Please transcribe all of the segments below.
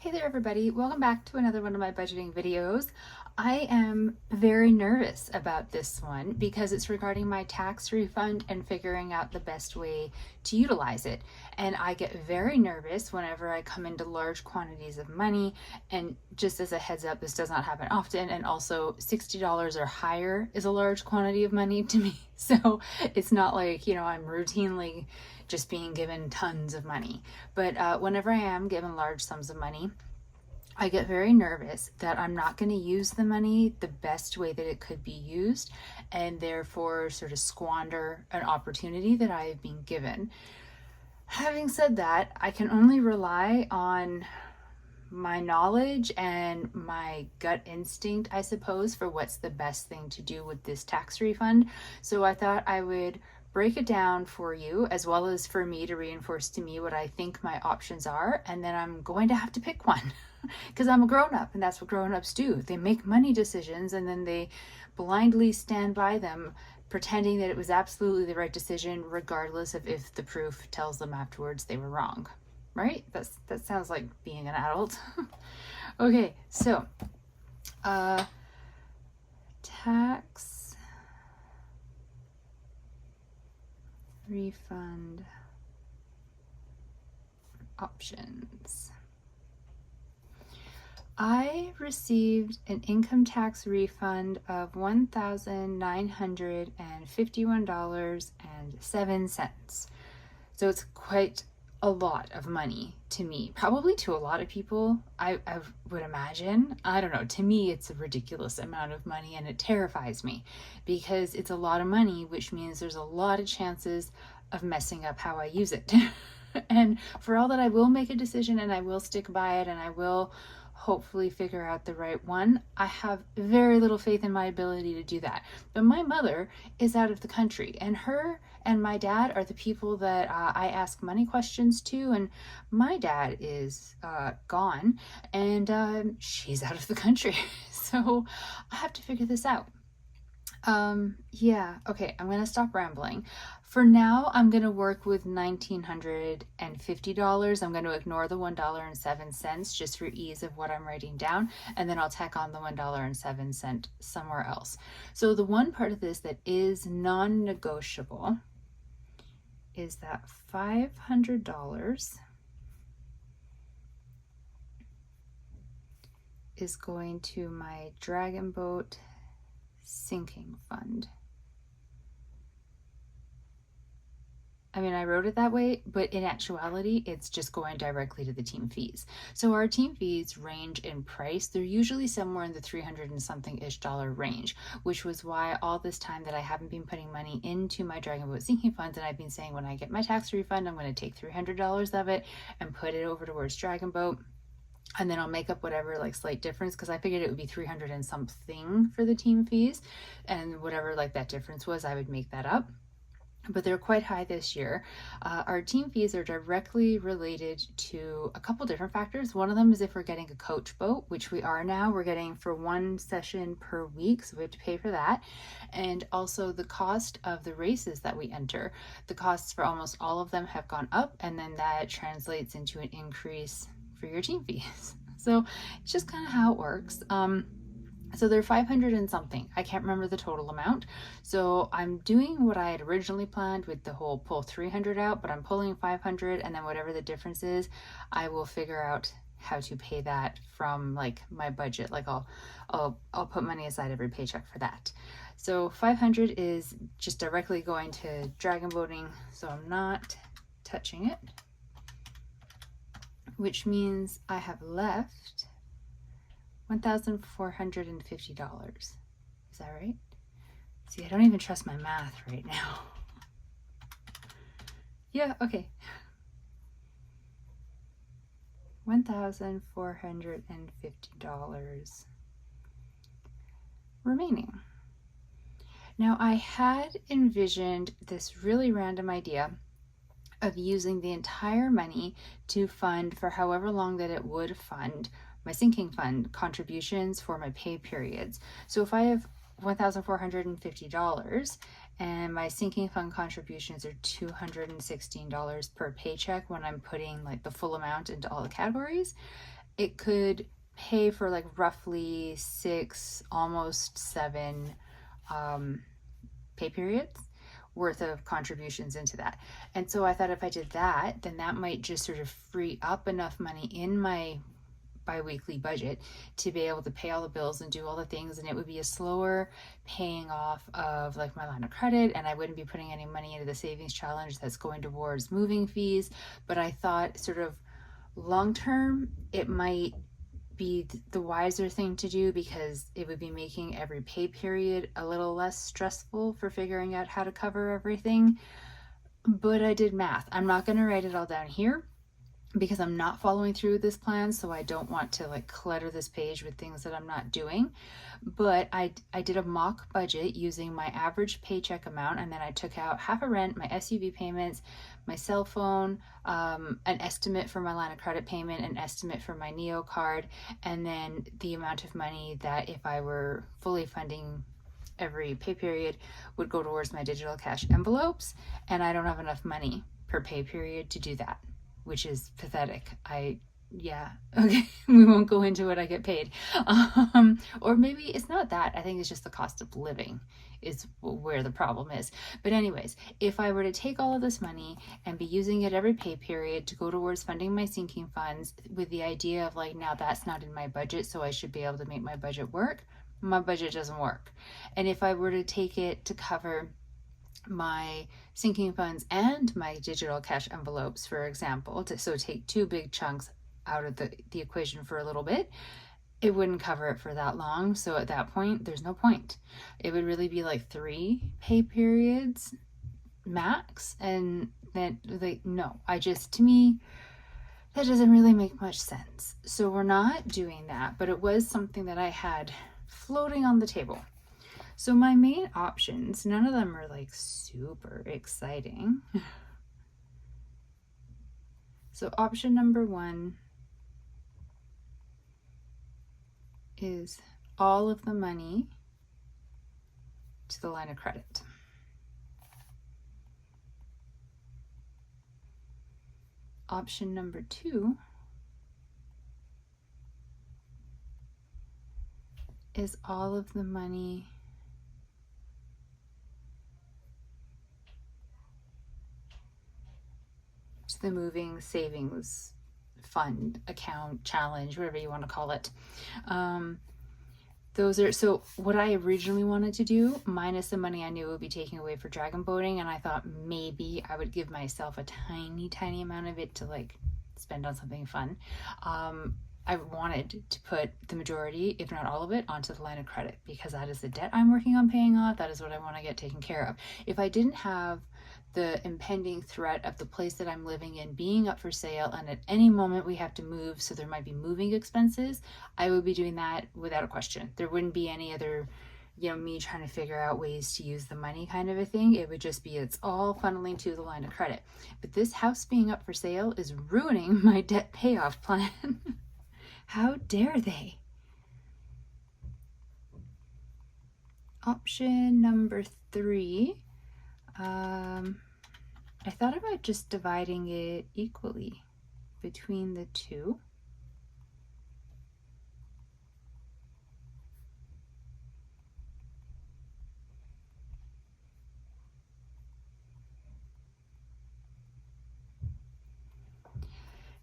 Hey there everybody, welcome back to another one of my budgeting videos. I am very nervous about this one because it's regarding my tax refund and figuring out the best way to utilize it. And I get very nervous whenever I come into large quantities of money, and just as a heads up, this does not happen often, and also $60 or higher is a large quantity of money to me. So it's not like, I'm routinely just being given tons of money. But whenever I am given large sums of money, I get very nervous that I'm not going to use the money the best way that it could be used, and therefore sort of squander an opportunity that I have been given. Having said that, I can only rely on my knowledge and my gut instinct, I suppose, for what's the best thing to do with this tax refund. So I thought I would break it down for you, as well as for me to reinforce to me what I think my options are, and then I'm going to have to pick one because I'm a grown-up, and that's what grown-ups do. They make money decisions and then they blindly stand by them, pretending that it was absolutely the right decision, regardless of if the proof tells them afterwards they were wrong. Right? That sounds like being an adult. Okay, so tax refund options. I received an income tax refund of $1,951.07. So it's quite a lot of money to me, probably to a lot of people. I would imagine. I don't know. To me, it's a ridiculous amount of money, and it terrifies me because it's a lot of money, which means there's a lot of chances of messing up how I use it. And for all that, I will make a decision and I will stick by it and I will hopefully figure out the right one, I have very little faith in my ability to do that. But my mother is out of the country, and her and my dad are the people that I ask money questions to, and my dad is gone, and she's out of the country. So I have to figure this out. Yeah, okay, I'm gonna stop rambling. For now, I'm gonna work with $1,950. I'm gonna ignore the $1.07 just for ease of what I'm writing down, and then I'll tack on the $1.07 somewhere else. So the one part of this that is non-negotiable is that $500 is going to my Dragon Boat sinking fund. I mean, I wrote it that way, but in actuality, it's just going directly to the team fees. So our team fees range in price. They're usually somewhere in the 300 and something-ish dollar range, which was why all this time that I haven't been putting money into my Dragon Boat sinking fund, and I've been saying when I get my tax refund, I'm going to take $300 of it and put it over towards Dragon Boat. And then I'll make up whatever like slight difference, because I figured it would be 300 and something for the team fees, and whatever like that difference was, I would make that up. But they're quite high this year. Our team fees are directly related to a couple different factors. One of them is if we're getting a coach boat, which we are now. We're getting for one session per week, so we have to pay for that. And also the cost of the races that we enter. The costs for almost all of them have gone up, and then that translates into an increase for your team fees. So it's just kind of how it works. So they're 500 and something. I can't remember the total amount. So I'm doing what I had originally planned with the whole pull 300 out, but I'm pulling 500, and then whatever the difference is, I will figure out how to pay that from like my budget. Like I'll put money aside every paycheck for that. So 500 is just directly going to dragon boating, so I'm not touching it, which means I have left $1,450. Is that right? See, I don't even trust my math right now. Yeah, okay. $1,450 remaining. Now, I had envisioned this really random idea of using the entire money to fund, for however long that it would fund, my sinking fund contributions for my pay periods. So if I have $1,450 and my sinking fund contributions are $216 per paycheck when I'm putting like the full amount into all the categories, it could pay for like roughly 6, almost 7 pay periods worth of contributions into that. And so I thought if I did that, then that might just sort of free up enough money in my bi-weekly budget to be able to pay all the bills and do all the things, and it would be a slower paying off of like my line of credit, and I wouldn't be putting any money into the savings challenge that's going towards moving fees. But I thought sort of long term it might be the wiser thing to do, because it would be making every pay period a little less stressful for figuring out how to cover everything. But I did math. I'm not going to write it all down here because I'm not following through with this plan, so I don't want to like clutter this page with things that I'm not doing. But I did a mock budget using my average paycheck amount, and then I took out half a rent, my SUV payments, my cell phone, an estimate for my line of credit payment, an estimate for my Neo card, and then the amount of money that if I were fully funding every pay period would go towards my digital cash envelopes. And I don't have enough money per pay period to do that, which is pathetic. Yeah, okay, we won't go into what I get paid. Or maybe it's not that. I think it's just the cost of living is where the problem is. But anyways, if I were to take all of this money and be using it every pay period to go towards funding my sinking funds with the idea of like, now that's not in my budget, so I should be able to make my budget work, my budget doesn't work. And if I were to take it to cover my sinking funds and my digital cash envelopes, for example, so take two big chunks out of the equation for a little bit, it wouldn't cover it for that long. So at that point, there's no point. It would really be like 3 pay periods max. And then like, no, to me, that doesn't really make much sense. So we're not doing that, but it was something that I had floating on the table. So my main options, none of them are like super exciting. So option number 1 is all of the money to the line of credit. Option number 2 is all of the money to the moving savings fund, account, challenge, whatever you want to call it. Those are, so what I originally wanted to do, minus the money I knew would be taking away for dragon boating, and I thought maybe I would give myself a tiny amount of it to like spend on something fun. I wanted to put the majority, if not all of it, onto the line of credit, because that is the debt I'm working on paying off. That is what I want to get taken care of. If I didn't have the impending threat of the place that I'm living in being up for sale, and at any moment we have to move, so there might be moving expenses, I would be doing that without a question. There wouldn't be any other, me trying to figure out ways to use the money kind of a thing. It would just be, it's all funneling to the line of credit. But this house being up for sale is ruining my debt payoff plan. How dare they? Option number 3, I thought about just dividing it equally between the two.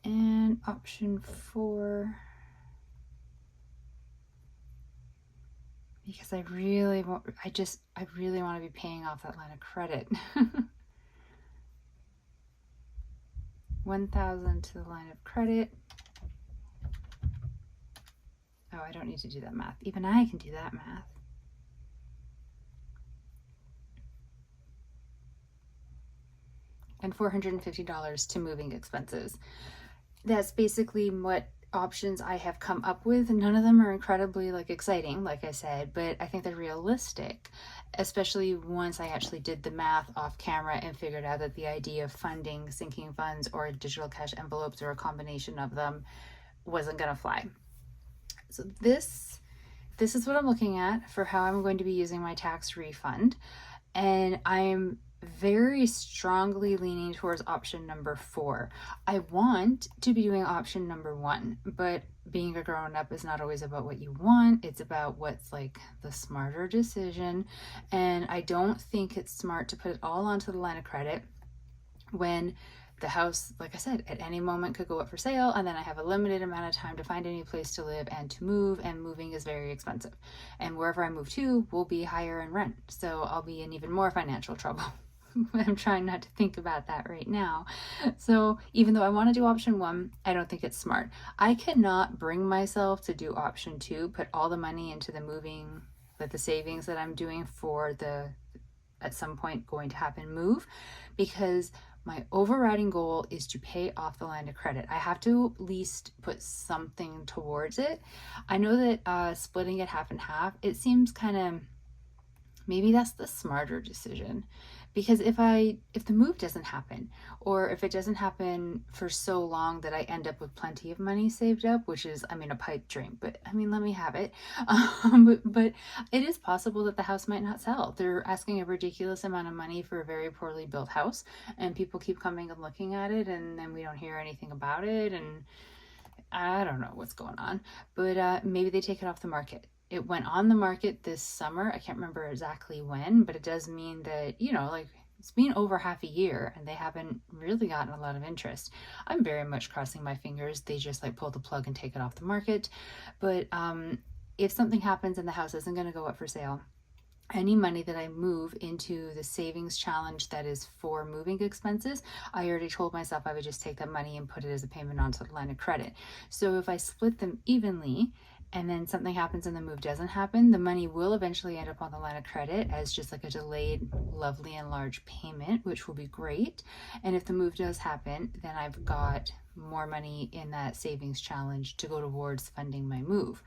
And option 4, because I really want to be paying off that line of credit. 1,000 to the line of credit. Oh, I don't need to do that math. Even I can do that math. And $450 to moving expenses. That's basically what options I have come up with. None of them are incredibly like exciting, like I said, but I think they're realistic, especially once I actually did the math off camera and figured out that the idea of funding sinking funds or digital cash envelopes or a combination of them wasn't gonna fly. So this is what I'm looking at for how I'm going to be using my tax refund. And I'm very strongly leaning towards option number 4. I want to be doing option number 1, but being a grown up is not always about what you want. It's about what's like the smarter decision. And I don't think it's smart to put it all onto the line of credit when the house, like I said, at any moment could go up for sale, and then I have a limited amount of time to find a new place to live and to move, and moving is very expensive. And wherever I move to will be higher in rent, so I'll be in even more financial trouble. I'm trying not to think about that right now. So even though I want to do option 1, I don't think it's smart. I cannot bring myself to do option 2, put all the money into the moving, like the savings that I'm doing for the at some point going to happen move, because my overriding goal is to pay off the line of credit. I have to at least put something towards it. I know that splitting it half and half, it seems kind of, maybe that's the smarter decision, because if the move doesn't happen, or if it doesn't happen for so long that I end up with plenty of money saved up, which is, I mean, a pipe dream, but I mean, let me have it. But it is possible that the house might not sell. They're asking a ridiculous amount of money for a very poorly built house, and people keep coming and looking at it, and then we don't hear anything about it, and I don't know what's going on. But maybe they take it off the market. It went on the market this summer. I can't remember exactly when, but it does mean that, like it's been over half a year and they haven't really gotten a lot of interest. I'm very much crossing my fingers they just like pull the plug and take it off the market. But if something happens and the house isn't going to go up for sale, any money that I move into the savings challenge that is for moving expenses, I already told myself I would just take that money and put it as a payment onto the line of credit. So if I split them evenly, and then something happens and the move doesn't happen, the money will eventually end up on the line of credit as just like a delayed, lovely and large payment, which will be great. And if the move does happen, then I've got more money in that savings challenge to go towards funding my move.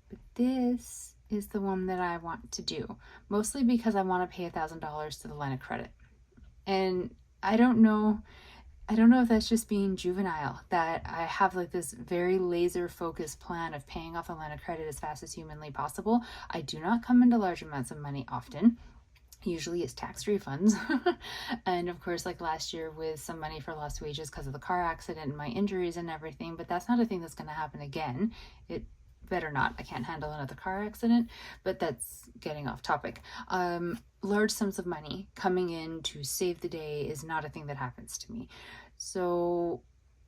But this is the one that I want to do, mostly because I want to pay $1,000 to the line of credit. And I don't know if that's just being juvenile, that I have like this very laser focused plan of paying off the line of credit as fast as humanly possible. I do not come into large amounts of money often. Usually it's tax refunds. And of course, like last year with some money for lost wages because of the car accident and my injuries and everything, but that's not a thing that's going to happen again. It better not. I can't handle another car accident, but that's getting off topic. Large sums of money coming in to save the day is not a thing that happens to me. So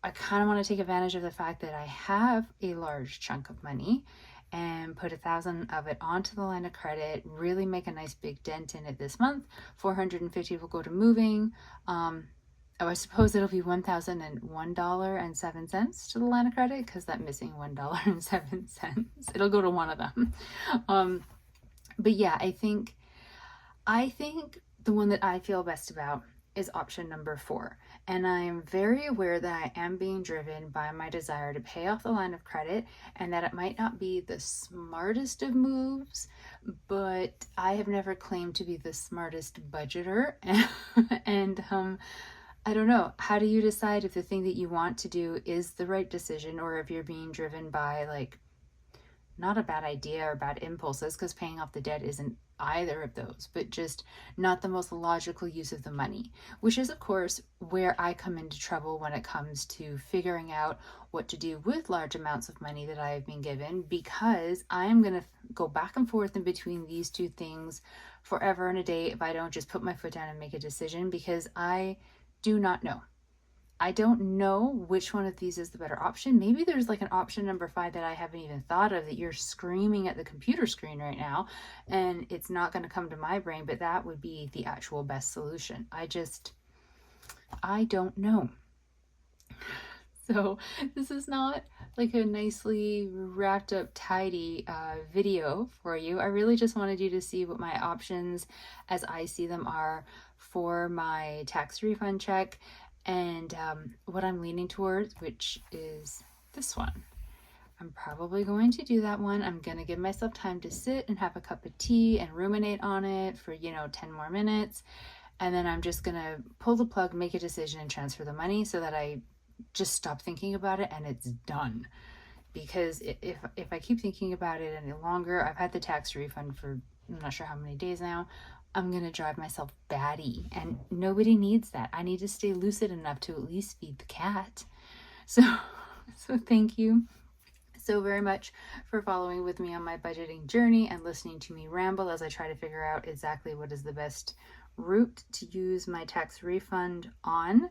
I kind of want to take advantage of the fact that I have a large chunk of money and put 1,000 of it onto the line of credit, really make a nice big dent in it this month. 450 will go to moving. I suppose it'll be $1,001.07 to the line of credit, because that missing $1.07, it'll go to one of them. But yeah, I think the one that I feel best about is option number 4. And I am very aware that I am being driven by my desire to pay off the line of credit, and that it might not be the smartest of moves, but I have never claimed to be the smartest budgeter. And I don't know. How do you decide if the thing that you want to do is the right decision, or if you're being driven by like not a bad idea or bad impulses, because paying off the debt isn't either of those, but just not the most logical use of the money, which is of course where I come into trouble when it comes to figuring out what to do with large amounts of money that I've been given, because I am going to go back and forth in between these two things forever and a day if I don't just put my foot down and make a decision, because I do not know. I don't know which one of these is the better option. Maybe there's like an option number 5 that I haven't even thought of, that you're screaming at the computer screen right now and it's not going to come to my brain, but that would be the actual best solution. I don't know. So this is not like a nicely wrapped up, tidy video for you. I really just wanted you to see what my options as I see them are for my tax refund check, and what I'm leaning towards, which is this one. I'm probably going to do that one. I'm going to give myself time to sit and have a cup of tea and ruminate on it for, 10 more minutes. And then I'm just going to pull the plug, make a decision, and transfer the money so that I just stop thinking about it and it's done. Because if I keep thinking about it any longer, I've had the tax refund for I'm not sure how many days now. I'm going to drive myself batty, and nobody needs that. I need to stay lucid enough to at least feed the cat. So, so thank you so very much for following with me on my budgeting journey and listening to me ramble as I try to figure out exactly what is the best route to use my tax refund on.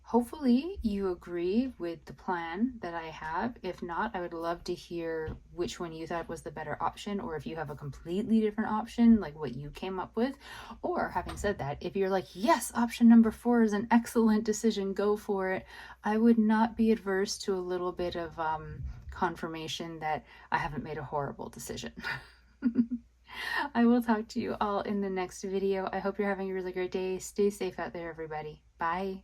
Hopefully you agree with the plan that I have. If not, I would love to hear which one you thought was the better option, or if you have a completely different option, like what you came up with. Or having said that, if you're like, yes, option number 4 is an excellent decision, go for it, I would not be adverse to a little bit of confirmation that I haven't made a horrible decision. I will talk to you all in the next video. I hope you're having a really great day. Stay safe out there, everybody. Bye.